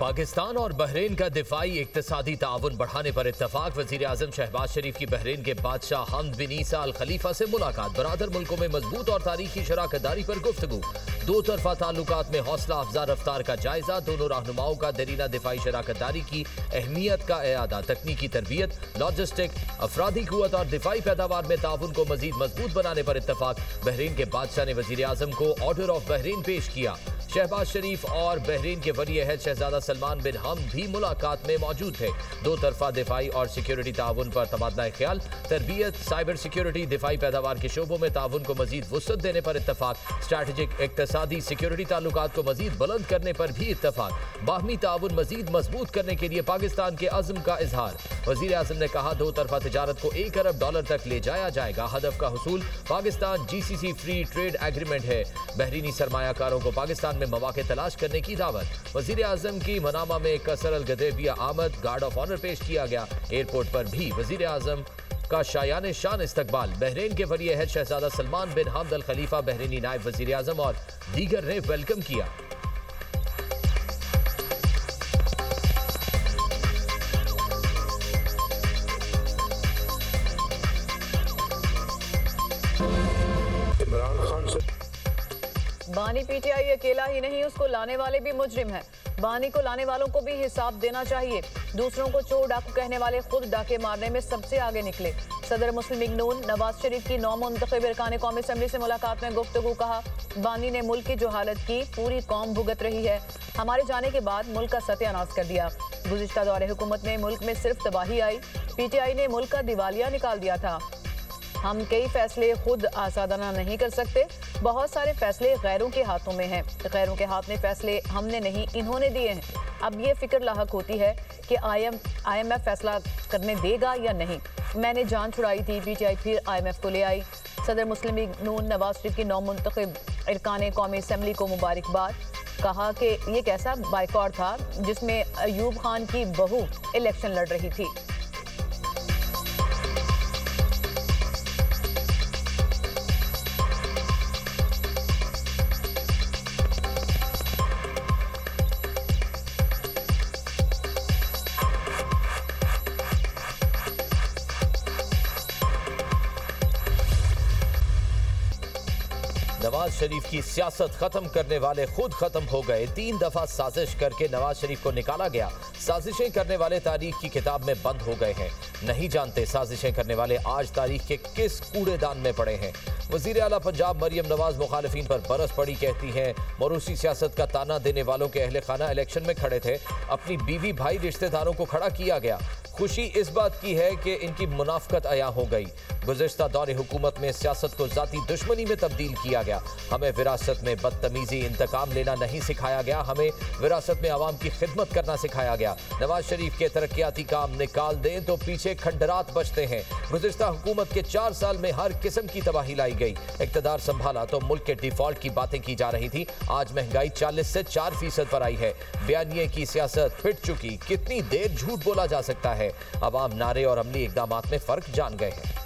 पाकिस्तान और बहरीन का दिफाई इक्तिसादी ताउन बढ़ाने पर इत्तफाक। वज़ीर आज़म शहबाज शरीफ की बहरीन के बादशाह हमद बिन ईसा अल खलीफा से मुलाकात। बरादर मुल्कों में मजबूत और तारीखी शराकतदारी पर गुफ्तगू। दो तरफा ताल्लुकात में हौसला अफजा रफ्तार का जायजा। दोनों रहनुमाओं का दरीना दिफाई शराकतदारी की अहमियत का एआदा। तकनीकी तरबियत, लॉजिस्टिक, अफराधी कुव्वत और दिफाई पैदावार में ताउन को मजीद मजबूत बनाने पर इत्तफाक। बहरीन के बादशाह ने वज़ीर आज़म को ऑर्डर ऑफ बहरीन पेश किया। शहबाज शरीफ और बहरीन के वली अहद शहजादा सलमान बिन हमद भी मुलाकात में मौजूद थे। दो तरफा दिफाई और सिक्योरिटी ताउन पर तबादला ख्याल। तरबियत, साइबर सिक्योरिटी, दिफाई पैदावार के शोबों में ताउन को मजीद वुसअत देने पर इत्तफाक। स्ट्रैटेजिक, इक्तिसादी, सिक्योरिटी ताल्लुकात को मजीद बुलंद करने पर भी इत्तफाक। बाहमी ताउन मजीद मजबूत करने के लिए पाकिस्तान के अज़्म का इजहार। वज़ीर आज़म ने कहा, दो तरफा तिजारत को $1 अरब तक ले जाया जाएगा। हदफ का हुसूल Pakistan GCC free trade agreement है। बहरीनी सरमायाकारों को पाकिस्तान में मौके तलाश करने की दावत। वज़ीर आज़म की मनामा में कसर अल गदेबिया आमद, गार्ड ऑफ ऑनर पेश किया गया। एयरपोर्ट पर भी वज़ीर आज़म का शायान शान इस्तकबाल। बहरीन के वली अहद शहजादा सलमान बिन हमद अल खलीफा, बहरीनी नायब वज़ीर आज़म और दीगर ने वेलकम किया। बानी PTI अकेला ही नहीं, उसको लाने वाले भी मुजरिम हैं। बानी को लाने वालों को भी हिसाब देना चाहिए। दूसरों को चोर डाकू कहने वाले खुद डाके मारने में सबसे आगे निकले। सदर मुस्लिम लीग नून नवाज शरीफ की नौमुंतखब अरकान कौमी असम्बली से मुलाकात में गुफ्तगू। कहा, बानी ने मुल्क की जो हालत की पूरी कौम भुगत रही है। हमारे जाने के बाद मुल्क का सत्यानाश कर दिया। गुज़िश्ता दौरे हुकूमत में मुल्क में सिर्फ तबाही आई। PTI ने मुल्क का दिवालिया निकाल दिया था। हम कई फैसले खुद आसादाना नहीं कर सकते। बहुत सारे फैसले गैरों के हाथों में हैं। गैरों के हाथ में फैसले हमने नहीं, इन्होंने दिए हैं। अब ये फिक्र लाहक होती है कि IMF फैसला करने देगा या नहीं। मैंने जान छुड़ाई थी, PTI फिर IMF को ले आई। सदर मुस्लिम लीग नून नवाज शरीफ की नौमुंतखब अरकान कौमी असम्बली को मुबारकबाद। कहा कि ये कैसा बाइकॉट था जिसमें अयूब खान की बहू इलेक्शन लड़ रही थी। नवाज शरीफ की सियासत खत्म करने वाले खुद खत्म हो गए। 3 दफा साजिश करके नवाज शरीफ को निकाला गया। साजिशें करने वाले तारीख की किताब में बंद हो गए हैं। नहीं जानते साजिशें करने वाले आज तारीख के किस कूड़ेदान में पड़े हैं। वजीर आला पंजाब मरियम नवाज मुखालिफिन पर बरस पड़ी। कहती हैं, मरूसी सियासत का ताना देने वालों के अहले खाना इलेक्शन में खड़े थे। अपनी बीवी भाई रिश्तेदारों को खड़ा किया गया। खुशी इस बात की है कि इनकी मुनाफकत अया हो गई। गुज़िश्ता दौरे हुकूमत में सियासत को जाती दुश्मनी में तब्दील किया गया। हमें विरासत में बदतमीजी, इंतकाम लेना नहीं सिखाया गया। हमें विरासत में आवाम की खिदमत करना सिखाया गया। नवाज शरीफ के तरक्याती काम निकाल दें तो पीछे खंडरात बचते हैं। गुज़िश्ता हुकूमत के 4 साल में हर किस्म की तबाही लाई गई। इक़्तिदार संभाला तो मुल्क के डिफॉल्ट की बातें की जा रही थी। आज महंगाई 40 से 4% पर आई है। बयानिए की सियासत फिट चुकी। कितनी देर झूठ बोला जा सकता है। अवाम नारे और अमली इक़दामात में फर्क जान गए हैं।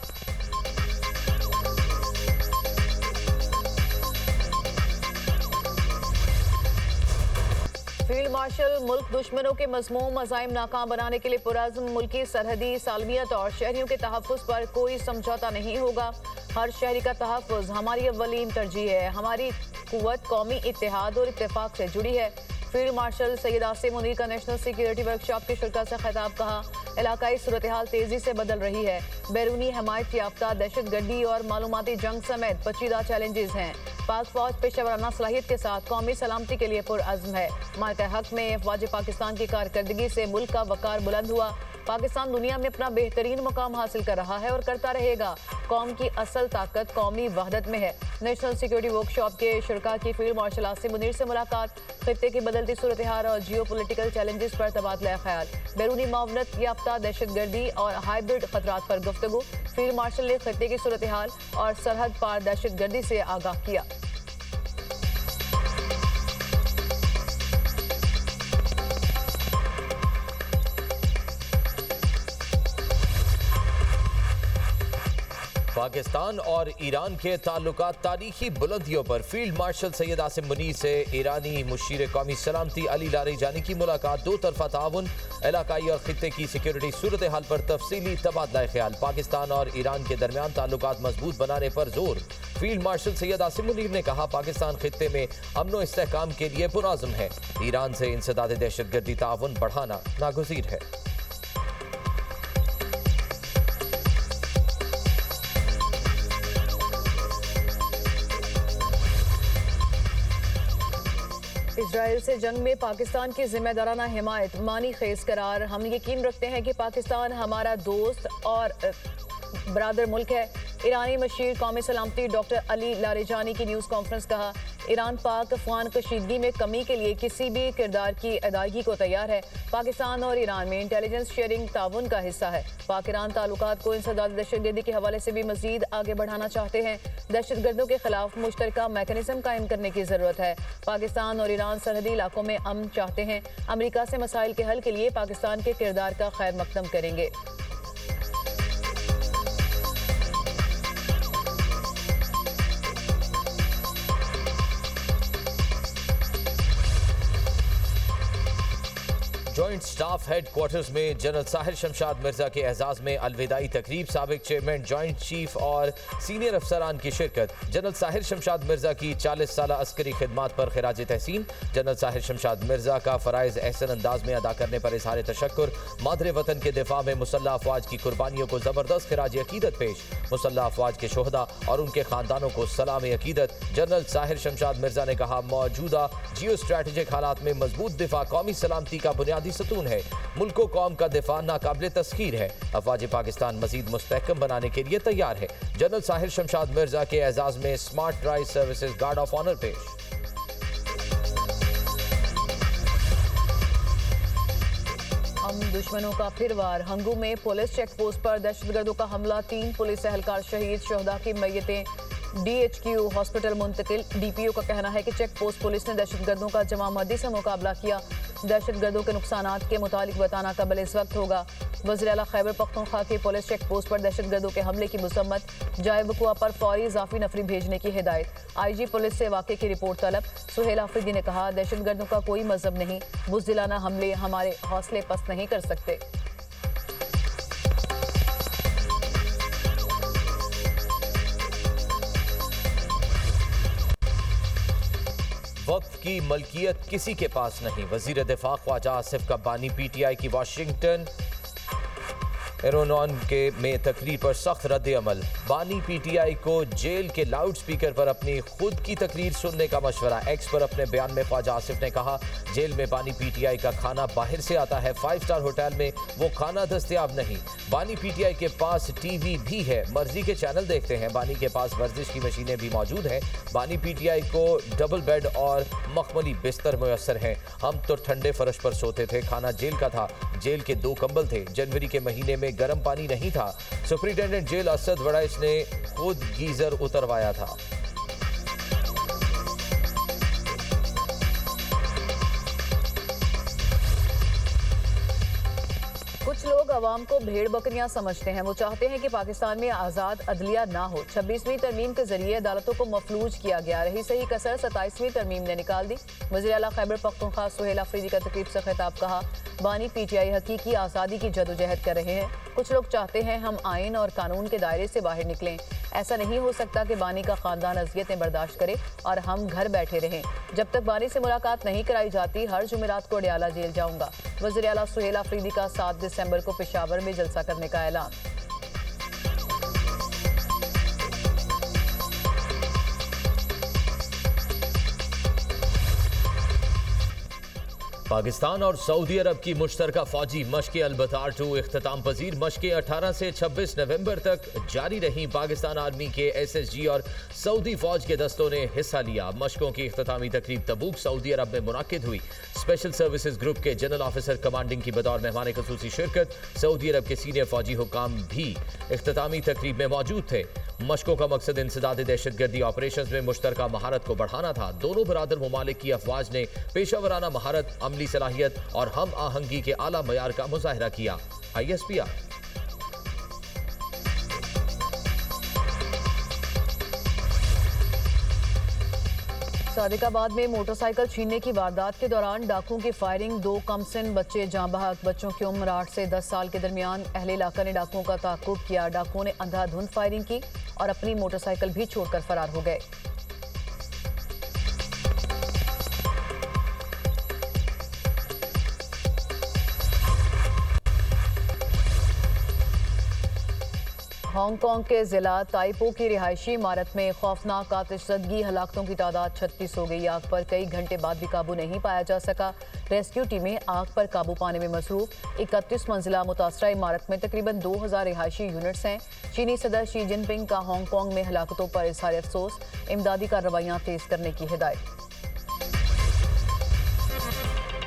फील्ड मार्शल मुल्क दुश्मनों के मज़मूम अज़ाइम नाकाम बनाने के लिए पुरअज़्म। मुल्की सरहदी सालमियत और शहरियों के तहफ़्फ़ुज़ पर कोई समझौता नहीं होगा। हर शहरी का तहफ़्फ़ुज़ हमारी अव्वलीन तरजीह है। हमारी कुव्वत कौमी इत्तेहाद और इत्तेफाक से जुड़ी है। फील्ड मार्शल सैयद आसिम मुनीर का नेशनल सिक्योरिटी वर्कशॉप के शुरका से खिताब। कहा, इलाकाई सूरत हाल तेजी से बदल रही है। बैरूनी हमायत याफ्ता दहशतगर्दी और मालूमाती जंग समेत पेचीदा चैलेंजेस हैं। पाक फौज पेशेवराना सलाहियत के साथ कौमी सलामती के लिए पुरअज़्म है। मार्का हक में अफ़वाज पाकिस्तान की कारकर्दगी से मुल्क का वक़ार बुलंद हुआ। पाकिस्तान दुनिया में अपना बेहतरीन मुकाम हासिल कर रहा है और करता रहेगा। कौम की असल ताकत कौमी वहदत में है। नेशनल सिक्योरिटी वर्कशॉप के शुरका की फील्ड मार्शल आसिम मुनीर से मुलाकात। खित्ते की बदलती सूरत हाल और जियो पोलिटिकल चैलेंजेस पर तबादला ख्याल। बैरूनी मावनत याफ्ता दहशतगर्दी और हाइब्रिड खतरात पर गुफ्तगू। फील्ड मार्शल ने खित्ते की सूरत हाल और सरहद पार दहशतगर्दी से आगाह किया। पाकिस्तान और ईरान के ताल्लुकात तारीखी बुलंदियों पर। फील्ड मार्शल सैयद आसिम मुनीर से ईरानी मुशीर कौमी सलामती अली लारीजानी की मुलाकात। दो तरफा ताउन, इलाकाई और खित्ते की सिक्योरिटी सूरत हाल पर तफसीली तबादला ख्याल। पाकिस्तान और ईरान के दरमियान ताल्लुकात मजबूत बनाने पर जोर। फील्ड मार्शल सैयद आसिम मुनीर ने कहा, पाकिस्तान खित्ते में अमन व इस्तेहकाम के लिए पुरआज़म है। ईरान से इंसदाद दहशतगर्दी ताउन बढ़ाना नागुज़ीर है। इजराइल से जंग में पाकिस्तान की जिम्मेदाराना हिमायत मानी खेज करार। हम यकीन रखते हैं कि पाकिस्तान हमारा दोस्त और बरादर मुल्क है। ईरानी मशीर कौमी सलामती डॉक्टर अली लारीजानी की न्यूज़ कॉन्फ्रेंस। कहा, ईरान पाक अफगान कशीदगी में कमी के लिए किसी भी किरदार की अदायगी को तैयार है। पाकिस्तान और ईरान में इंटेलिजेंस शेयरिंग ताउन का हिस्सा है। पाक ईरान ताल्लुकात को इंसदाद दहशतगर्दी के हवाले से भी मजीद आगे बढ़ाना चाहते हैं। दहशतगर्दों के खिलाफ मुश्तरका मैकेनिज्म कायम करने की जरूरत है। पाकिस्तान और ईरान सरहदी इलाकों में अमन चाहते हैं। अमरीका से मसाइल के हल के लिए पाकिस्तान के किरदार का खैर मकदम करेंगे। जॉइंट स्टाफ हेड क्वार्टर्स में जनरल साहिर शमशाद मिर्जा के एजाज में अलविदाई तकरीब। साबिक चेयरमैन, जॉइंट चीफ और सीनियर अफसरान की शिरकत। जनरल साहिर शमशाद मिर्जा की 40 साला अस्करी खिदमात पर खिराज तहसीन। जनरल साहिर शमशाद मिर्जा का फ़राइज़ एहसन अंदाज में अदा करने पर इजहार तशक्कुर। मादरे वतन के दिफा में मुसल्लह अफवाज की कुर्बानियों को ज़बरदस्त खिराज अकीदत पेश। मुसल्लह अफवाज के शोहदा और उनके खानदानों को सलाम अकीदत। जनरल साहिर शमशाद मिर्जा ने कहा, मौजूदा जियो स्ट्रैटेजिक हालात में मजबूत दिफा कौमी सलामती का बुनियादी सतून है। मुल्को कौम का दिफा नाकाबिले तस्खीर है। अफवाज पाकिस्तान मजीद मुस्तहकम बनाने के लिए तैयार है। जनरल साहिर शमशाद मिर्जा के एजाज में smart rise services guard of honour पेश। हम दुश्मनों का फिर वार। हंगू में पुलिस चेक पोस्ट पर दहशतगर्दों का हमला। 3 पुलिस एहलकार शहीद। शोहदा की मैयतें DHQ हॉस्पिटल मुंतकिल। DPO का कहना है कि चेक पोस्ट पुलिस ने दहशतगर्दों का जमामर्दी से मुकाबला किया। दहशतगर्दों के नुकसानात के मुतालिक बताना कबल इस वक्त होगा। वज़ीर आला खैबर पख्तूनख्वा के पुलिस चेक पोस्ट पर दहशतगर्दों के हमले की मसम्मत। जाए वक़ुआ पर फौरी इजाफी नफरी भेजने की हिदायत। IG पुलिस से वाक़े की रिपोर्ट तलब। सुहेल आफरीदी ने कहा, दहशतगर्दों का कोई मजहब नहीं। बुज़दिलाना हमले हमारे हौसले पस्त नहीं कर सकते। वक्त की मलकियत किसी के पास नहीं। वजीर दिफा ख्वाजा आसिफ का बानी PTI की वाशिंगटन एरोनॉन के में तकरीर पर सख्त रद्द अमल। बानी PTI को जेल के लाउड स्पीकर पर अपनी खुद की तकरीर सुनने का मशवरा। एक्स पर अपने बयान में ख्वाजा आसिफ ने कहा, जेल में बानी PTI का खाना बाहर से आता है। 5 स्टार होटल में वो खाना दस्तयाब नहीं। बानी PTI के पास TV भी है, मर्जी के चैनल देखते हैं। बानी के पास वर्जिश की मशीनें भी मौजूद हैं। बानी PTI को डबल बेड और मखमली बिस्तर मुयसर हैं। हम तो ठंडे फर्श पर सोते थे। खाना जेल का था। जेल के 2 कंबल थे। जनवरी के महीने में गर्म पानी नहीं था। सुपरिटेंडेंट जेल असद वड़ाइस ने खुद गीजर उतरवाया था। कुछ लोग अवाम को भेड़ बकरियां समझते हैं। वो चाहते हैं कि पाकिस्तान में आज़ाद अदलिया ना हो। 26वीं तरमीम के जरिए अदालतों को मफलूज किया गया। रही सही कसर 27वीं तरमीम ने निकाल दी। वज़ीर आला खैबर पख्तूनख्वा सुहेल आफरीदी का तकरीब से खिताब। कहा, बानी PTI हकीकी आज़ादी की जदोजहद कर रहे हैं। कुछ लोग चाहते हैं हम आइन और कानून के दायरे से बाहर निकलें। ऐसा नहीं हो सकता कि बानी का खानदान अज़ियतें बर्दाश्त करे और हम घर बैठे रहें। जब तक बानी से मुलाकात नहीं कराई जाती, हर जुमेरात को अडयाला जेल जाऊंगा। वज़ीर आला सुहेल आफरीदी का 7 दिसंबर को पेशावर में जलसा करने का ऐलान। पाकिस्तान और सऊदी अरब की मुश्तरका फौजी मशक़ अलबतार 2 इख्तिताम पजीर। मशक़ें 18 से 26 नवंबर तक जारी रहीं। पाकिस्तान आर्मी के SSG और सऊदी फौज के दस्तों ने हिस्सा लिया। मशकों की इख्तितामी तकरीब तबूक सऊदी अरब में मुनाकिद हुई। स्पेशल सर्विसेज ग्रुप के जनरल ऑफिसर कमांडिंग की बतौर मेहमान खसूसी शिरकत। सऊदी अरब के सीनियर फौजी हुकाम भी इख्तितामी तकरीब में मौजूद थे। मशकों का मकसद इंसदाद दहशतगर्दी ऑपरेशन में मुश्तरका महारत को बढ़ाना था। दोनों बरादर ममालिक की अफवाज ने पेशावराना महारत, अमली सलाहियत और हम आहंगी के आला मयार का मुजाहरा किया। ISPR सादिकाबाद में मोटरसाइकिल छीनने की वारदात के दौरान डाकुओं की फायरिंग, 2 कमसिन बच्चे जाँ बहक। बच्चों की उम्र 8 से 10 साल के दरमियान। अहले इलाका ने डाकुओं का ताक़ुब किया। डाकुओं ने अंधाधुंध फायरिंग की और अपनी मोटरसाइकिल भी छोड़कर फरार हो गए। हांगकांग के जिला ताइपो की रिहायशी इमारत में खौफनाक आतिशज़दगी, हलाकतों की तादाद 36 हो गई। आग पर कई घंटे बाद भी काबू नहीं पाया जा सका। रेस्क्यू टीमें आग पर काबू पाने में मसरूफ। 31 मंजिला मुतासरा इमारत में तकरीबन 2000 रिहायशी यूनिट्स हैं। चीनी सदर शी जिनपिंग का हांगकांग में हलाकतों पर इजहार अफसोस, इमदादी कार्रवाइयां तेज करने की हिदायत।